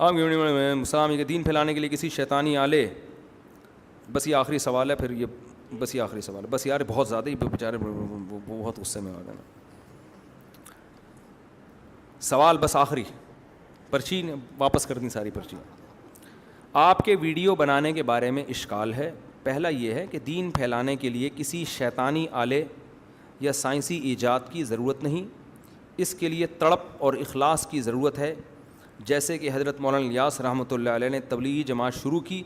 آپ السلام کے دین پھیلانے کے لیے کسی شیطانی آلے. بس یہ آخری سوال ہے, پھر یہ بس یہ آخری سوال ہے, بس یار بہت زیادہ ہی بیچارے بہت غصے میں آ گئے. سوال بس آخری, پرچی واپس کر دیں ساری پرچی. آپ کے ویڈیو بنانے کے بارے میں اشکال ہے. پہلا یہ ہے کہ دین پھیلانے کے لیے کسی شیطانی آلے یا سائنسی ایجاد کی ضرورت نہیں, اس کے لیے تڑپ اور اخلاص کی ضرورت ہے. جیسے کہ حضرت مولانا الیاس رحمۃ اللہ علیہ نے تبلیغی جماعت شروع کی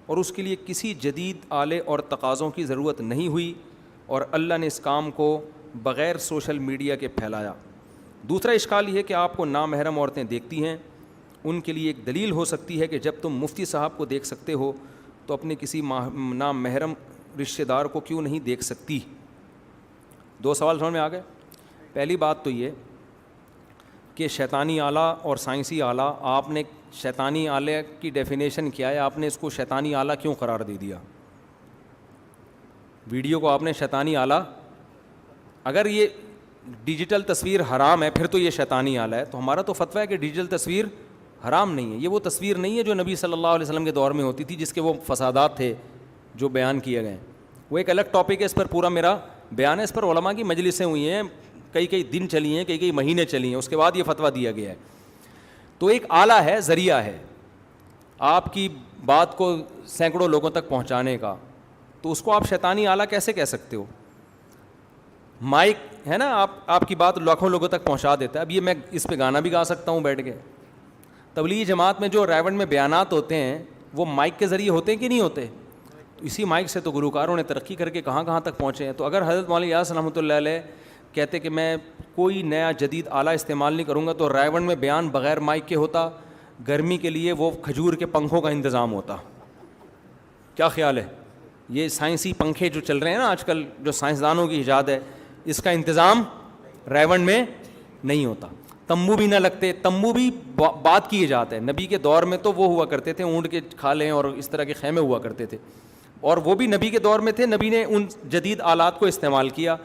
اور اس کے لیے کسی جدید آلے اور تقاضوں کی ضرورت نہیں ہوئی, اور اللہ نے اس کام کو بغیر سوشل میڈیا کے پھیلایا. دوسرا اشکال یہ ہے کہ آپ کو نامحرم عورتیں دیکھتی ہیں. ان کے لیے ایک دلیل ہو سکتی ہے کہ جب تم مفتی صاحب کو دیکھ سکتے ہو تو اپنے کسی نامحرم رشتہ دار کو کیوں نہیں دیکھ سکتی. 2 سوال سمجھ میں آ گئے. پہلی بات تو یہ کہ شیطانی آلہ اور سائنسی آلہ, آپ نے شیطانی آلہ کی ڈیفینیشن کیا ہے, آپ نے اس کو شیطانی آلہ کیوں قرار دے دیا؟ ویڈیو کو آپ نے شیطانی آلہ, اگر یہ ڈیجیٹل تصویر حرام ہے پھر تو یہ شیطانی آلہ ہے. تو ہمارا تو فتویٰ ہے کہ ڈیجیٹل تصویر حرام نہیں ہے. یہ وہ تصویر نہیں ہے جو نبی صلی اللہ علیہ وسلم کے دور میں ہوتی تھی, جس کے وہ فسادات تھے جو بیان کیے گئے. وہ ایک الگ ٹاپک ہے, اس پر پورا میرا بیان ہے. اس پر علماء کی مجلسیں ہوئی ہیں, کئی دن چلی ہیں, کئی مہینے چلی ہیں, اس کے بعد یہ فتویٰ دیا گیا ہے. تو ایک آلہ ہے, ذریعہ ہے آپ کی بات کو سینکڑوں لوگوں تک پہنچانے کا, تو اس کو آپ شیطانی آلہ کیسے کہہ سکتے ہو؟ مائک ہے نا, آپ کی بات لاکھوں لوگوں تک پہنچا دیتا ہے. اب یہ میں اس پہ گانا بھی گا سکتا ہوں بیٹھ کے. تبلیغی جماعت میں جو ریونڈ میں بیانات ہوتے ہیں وہ مائک کے ذریعے ہوتے ہیں کہ نہیں ہوتے؟ تو اسی مائک سے تو گلوکاروں نے ترقی کر کے کہاں کہاں تک پہنچے ہیں. تو اگر حضرت مولانا الیاس رحمۃ اللہ علیہ کہتے کہ میں کوئی نیا جدید آلہ استعمال نہیں کروں گا, تو ریونڈ میں بیان بغیر مائک کے ہوتا. گرمی کے لیے وہ کھجور کے پنکھوں کا انتظام ہوتا. کیا خیال ہے؟ یہ سائنسی پنکھے جو چل رہے ہیں نا آج کل, جو سائنسدانوں کی ایجاد ہے, اس کا انتظام ریونڈ میں نہیں ہوتا. تمبو بھی نہ لگتے. تمبو بھی بات کی ایجاد ہے. نبی کے دور میں تو وہ ہوا کرتے تھے, اونٹ کے کھالیں اور اس طرح کے خیمے ہوا کرتے تھے, اور وہ بھی نبی کے دور میں تھے. نبی نے ان جدید آلات کو استعمال کیا.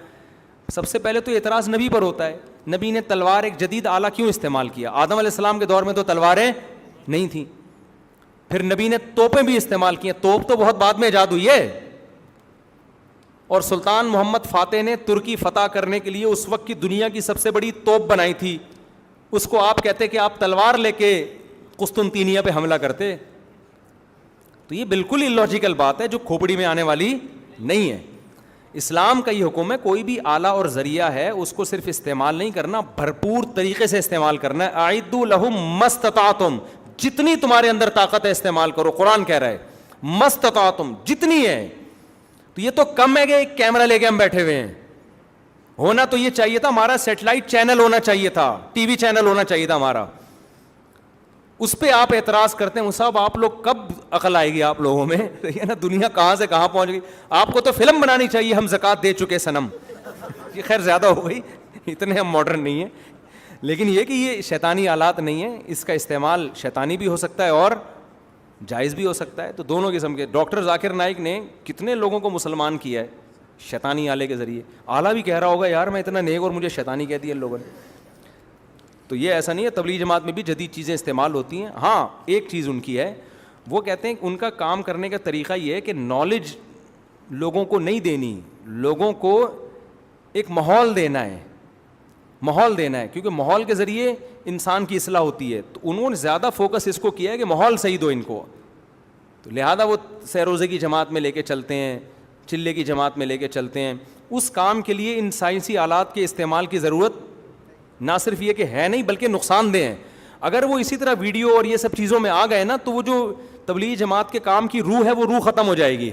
سب سے پہلے تو اعتراض نبی پر ہوتا ہے, نبی نے تلوار ایک جدید آلہ کیوں استعمال کیا؟ آدم علیہ السلام کے دور میں تو تلواریں نہیں تھیں. پھر نبی نے توپیں بھی استعمال کی. توپ تو بہت بعد میں ایجاد ہوئی ہے. اور سلطان محمد فاتح نے ترکی فتح کرنے کے لیے اس وقت کی دنیا کی سب سے بڑی توپ بنائی تھی. اس کو آپ کہتے کہ آپ تلوار لے کے قسطنطینیہ پہ حملہ کرتے. تو یہ بالکل اللاجیکل بات ہے جو کھوپڑی میں آنے والی نہیں ہے. اسلام کا یہ حکم ہے کوئی بھی آلہ اور ذریعہ ہے اس کو صرف استعمال نہیں کرنا, بھرپور طریقے سے استعمال کرنا ہے. اعدوا لهم ما استطعتم, جتنی تمہارے اندر طاقت ہے استعمال کرو. قرآن کہہ رہا ہے ما استطعتم, جتنی ہے. تو یہ تو کم ہے کہ ایک کیمرہ لے کے ہم بیٹھے ہوئے ہیں. ہونا تو یہ چاہیے تھا, ہمارا سیٹلائٹ چینل ہونا چاہیے تھا, ٹی وی چینل ہونا چاہیے تھا ہمارا. اس پہ آپ اعتراض کرتے ہیں صاحب آپ لوگ کب عقل آئے گی آپ لوگوں میں؟ یہ نا دنیا کہاں سے کہاں پہنچ گئی. آپ کو تو فلم بنانی چاہیے ہم زکوٰۃ دے چکے صنم. یہ خیر زیادہ ہو گئی, اتنے ہم ماڈرن نہیں ہیں. لیکن یہ کہ یہ شیطانی آلات نہیں ہیں, اس کا استعمال شیطانی بھی ہو سکتا ہے اور جائز بھی ہو سکتا ہے. تو دونوں قسم کے. ڈاکٹر ذاکر نائک نے کتنے لوگوں کو مسلمان کیا ہے شیطانی آلے کے ذریعے. آلہ بھی کہہ رہا ہوگا یار میں اتنا نیک اور مجھے شیطانی کہہ دیا لوگوں نے. تو یہ ایسا نہیں ہے. تبلیغ جماعت میں بھی جدید چیزیں استعمال ہوتی ہیں. ہاں ایک چیز ان کی ہے, وہ کہتے ہیں کہ ان کا کام کرنے کا طریقہ یہ ہے کہ نالج لوگوں کو نہیں دینی, لوگوں کو ایک ماحول دینا ہے. ماحول دینا ہے کیونکہ ماحول کے ذریعے انسان کی اصلاح ہوتی ہے. تو انہوں نے زیادہ فوکس اس کو کیا ہے کہ ماحول صحیح دو ان کو. تو لہذا وہ سیروزے کی جماعت میں لے کے چلتے ہیں, چلے کی جماعت میں لے کے چلتے ہیں. اس کام کے لیے ان سائنسی آلات کے استعمال کی ضرورت نہ صرف یہ کہ ہے نہیں بلکہ نقصان دہ ہیں. اگر وہ اسی طرح ویڈیو اور یہ سب چیزوں میں آ گئے نا تو وہ جو تبلیغی جماعت کے کام کی روح ہے وہ روح ختم ہو جائے گی.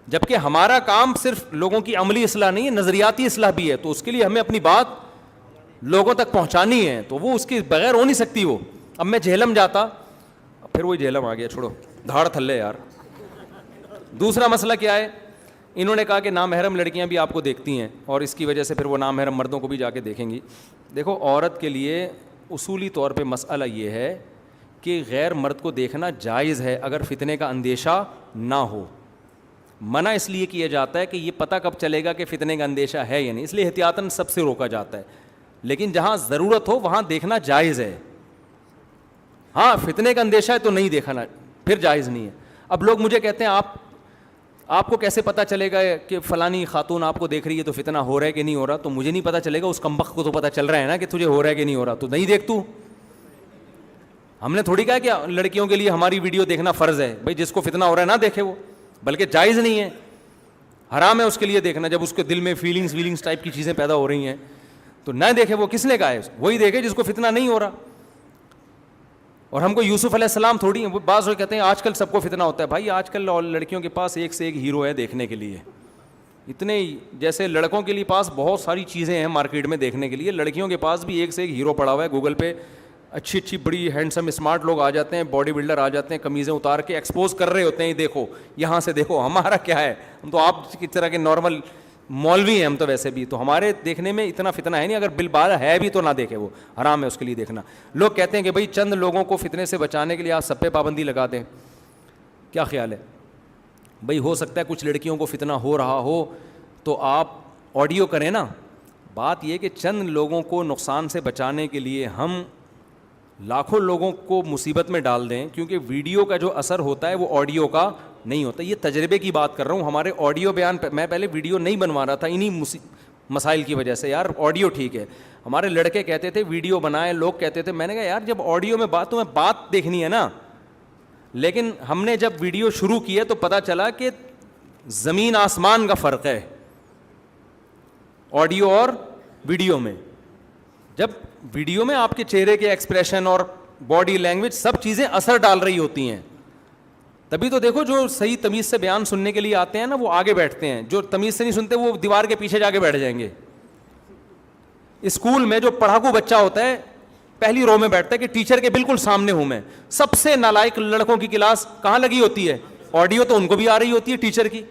جبکہ ہمارا کام صرف لوگوں کی عملی اصلاح نہیں ہے, نظریاتی اصلاح بھی ہے. تو اس کے لیے ہمیں اپنی بات لوگوں تک پہنچانی ہے, تو وہ اس کے بغیر ہو نہیں سکتی. وہ اب میں جہلم جاتا, پھر وہی جہلم آ گیا, چھوڑو دھاڑ تھلے یار. دوسرا مسئلہ کیا ہے, انہوں نے کہا کہ نامحرم لڑکیاں بھی آپ کو دیکھتی ہیں اور اس کی وجہ سے پھر وہ نامحرم مردوں کو بھی جا کے دیکھیں گی. دیکھو عورت کے لیے اصولی طور پہ مسئلہ یہ ہے کہ غیر مرد کو دیکھنا جائز ہے اگر فتنے کا اندیشہ نہ ہو. منع اس لیے کیا جاتا ہے کہ یہ پتہ کب چلے گا کہ فتنے کا اندیشہ ہے یا نہیں, اس لیے احتیاطاً سب سے روکا جاتا ہے. لیکن جہاں ضرورت ہو وہاں دیکھنا جائز ہے. ہاں فتنے کا اندیشہ ہے تو نہیں دیکھنا، پھر جائز نہیں ہے. اب لوگ مجھے کہتے ہیں آپ کو کیسے پتہ چلے گا کہ فلانی خاتون آپ کو دیکھ رہی ہے تو فتنہ ہو رہا ہے کہ نہیں ہو رہا؟ تو مجھے نہیں پتہ چلے گا، اس کمبخت کو تو پتہ چل رہا ہے نا کہ تجھے ہو رہا ہے کہ نہیں ہو رہا، تو نہیں دیکھ تو. ہم نے تھوڑی کہا کہ لڑکیوں کے لیے ہماری ویڈیو دیکھنا فرض ہے، بھائی جس کو فتنہ ہو رہا ہے نہ دیکھے وہ، بلکہ جائز نہیں ہے، حرام ہے اس کے لیے دیکھنا. جب اس کے دل میں فیلنگز ٹائپ کی چیزیں پیدا ہو رہی ہیں تو نہ دیکھے. وہ کس نے کہا ہے؟ وہی دیکھے جس کو فتنہ نہیں ہو رہا. اور ہم کو یوسف علیہ السلام تھوڑی ہیں. بعض لوگ کہتے ہیں آج کل سب کو فتنہ ہوتا ہے. بھائی آج کل لڑکیوں کے پاس ایک سے ایک ہیرو ہے دیکھنے کے لیے، اتنے جیسے لڑکوں کے لیے پاس بہت ساری چیزیں ہیں مارکیٹ میں دیکھنے کے لیے، لڑکیوں کے پاس بھی ایک سے ایک ہیرو پڑا ہوا ہے. گوگل پہ اچھی بڑی ہینڈسم اسمارٹ لوگ آ جاتے ہیں، باڈی بلڈر آ جاتے ہیں، قمیضیں اتار کے ایکسپوز کر رہے ہوتے ہیں، دیکھو یہاں سے دیکھو. ہمارا کیا ہے، ہم تو آپ کی طرح کے نارمل مولوی ہیں ہم تو ویسے بھی، تو ہمارے دیکھنے میں اتنا فتنہ ہے نہیں. اگر بالبال ہے بھی تو نہ دیکھے، وہ حرام ہے اس کے لیے دیکھنا. لوگ کہتے ہیں کہ بھائی چند لوگوں کو فتنے سے بچانے کے لیے آپ سب پہ پابندی لگا دیں. کیا خیال ہے بھائی؟ ہو سکتا ہے کچھ لڑکیوں کو فتنہ ہو رہا ہو تو آپ آڈیو کریں نا. بات یہ کہ چند لوگوں کو نقصان سے بچانے کے لیے ہم لاکھوں لوگوں کو مصیبت میں ڈال دیں، کیونکہ ویڈیو کا جو اثر ہوتا ہے وہ آڈیو کا نہیں ہوتا. یہ تجربے کی بات کر رہا ہوں. ہمارے آڈیو بیان میں پہلے ویڈیو نہیں بنوا رہا تھا انہی مسائل کی وجہ سے. یار آڈیو ٹھیک ہے، ہمارے لڑکے کہتے تھے ویڈیو بنائے، لوگ کہتے تھے. میں نے کہا یار جب آڈیو میں بات تو میں بات دیکھنی ہے نا. لیکن ہم نے جب ویڈیو شروع کی ہے تو پتہ چلا کہ زمین آسمان کا فرق ہے آڈیو اور ویڈیو میں. جب ویڈیو میں آپ کے چہرے کے ایکسپریشن اور باڈی لینگویج سب چیزیں اثر ڈال رہی ہوتی ہیں، تبھی تو دیکھو جو صحیح تمیز سے بیان سننے کے لیے آتے ہیں نا وہ آگے بیٹھتے ہیں، جو تمیز سے نہیں سنتے وہ دیوار کے پیچھے جا کے بیٹھ جائیں گے. اسکول میں جو پڑھاکو بچہ ہوتا ہے پہلی رو میں بیٹھتا ہے کہ ٹیچر کے بالکل سامنے ہوں میں. سب سے نالائق لڑکوں کی کلاس کہاں لگی ہوتی ہے؟ آڈیو تو ان کو بھی آ رہی ہوتی ہے ٹیچر کی.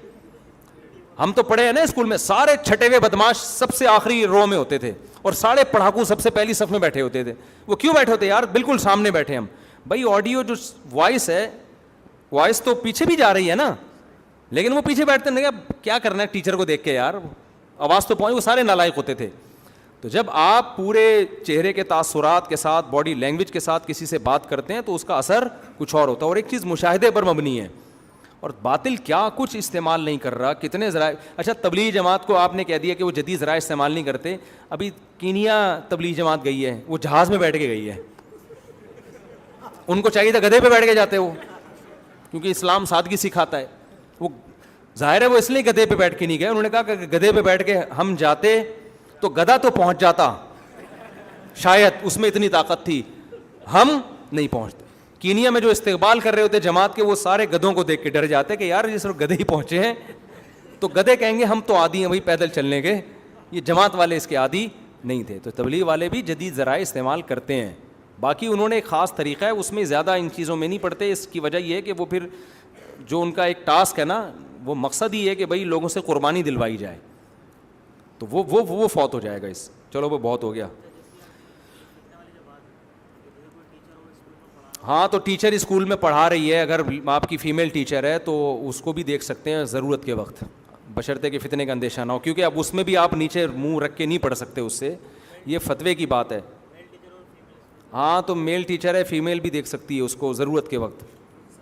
ہم تو پڑھے ہیں نا اسکول میں، سارے چھٹے ہوئے بدماش سب سے آخری رو میں ہوتے تھے اور سارے پڑھاکو سب سے پہلی صف میں بیٹھے ہوتے تھے. وہ کیوں بیٹھے ہوتے یار؟ بالکل سامنے بیٹھے ہم. بھائی آڈیو جو وائس ہے، وائس تو پیچھے بھی جا رہی ہے نا، لیکن وہ پیچھے بیٹھتے ہیں. کیا کرنا ہے ٹیچر کو دیکھ کے یار، آواز تو پہنچ. وہ سارے نالائق ہوتے تھے. تو جب آپ پورے چہرے کے تاثرات کے ساتھ باڈی لینگویج کے ساتھ کسی سے بات کرتے ہیں تو اس کا اثر کچھ اور ہوتا ہے. اور ایک چیز مشاہدے پر مبنی ہے، اور باطل کیا کچھ استعمال نہیں کر رہا. کتنے ذرائع. اچھا تبلیغ جماعت کو آپ نے کہہ دیا کہ وہ جدید ذرائع استعمال نہیں کرتے. ابھی کینیا تبلیغ جماعت گئی ہے، وہ جہاز میں بیٹھ کے گئی ہے. ان کو چاہیے تھا گدھے پہ بیٹھ کے جاتے وہ، کیونکہ اسلام سادگی سکھاتا ہے. وہ ظاہر ہے وہ اس لیے گدھے پہ بیٹھ کے نہیں گئے. انہوں نے کہا کہ گدھے پہ بیٹھ کے ہم جاتے تو گدھا تو پہنچ جاتا، شاید اس میں اتنی طاقت تھی، ہم نہیں پہنچتے. کینیا میں جو استقبال کر رہے ہوتے جماعت کے، وہ سارے گدھوں کو دیکھ کے ڈر جاتے کہ یار یہ صرف گدھے ہی پہنچے ہیں. تو گدھے کہیں گے ہم تو عادی ہیں بھائی پیدل چلنے کے، یہ جماعت والے اس کے عادی نہیں تھے. تو تبلیغ والے بھی جدید ذرائع استعمال کرتے ہیں. باقی انہوں نے ایک خاص طریقہ ہے، اس میں زیادہ ان چیزوں میں نہیں پڑتے. اس کی وجہ یہ ہے کہ وہ پھر جو ان کا ایک ٹاسک ہے نا، وہ مقصد ہی ہے کہ بھائی لوگوں سے قربانی دلوائی جائے، تو وہ فوت ہو جائے گا اس. چلو وہ بہت ہو گیا. ہاں تو ٹیچر اسکول میں پڑھا رہی ہے، اگر آپ کی فیمیل ٹیچر ہے تو اس کو بھی دیکھ سکتے ہیں ضرورت کے وقت، بشرطے کہ فتنے کا اندیشہ نہ ہو. کیونکہ اب اس میں بھی آپ نیچے منہ رکھ کے نہیں پڑھ سکتے اس سے، یہ فتوے کی بات ہے. ہاں تو میل ٹیچر ہے، فیمیل بھی دیکھ سکتی ہے اس کو ضرورت کے وقت.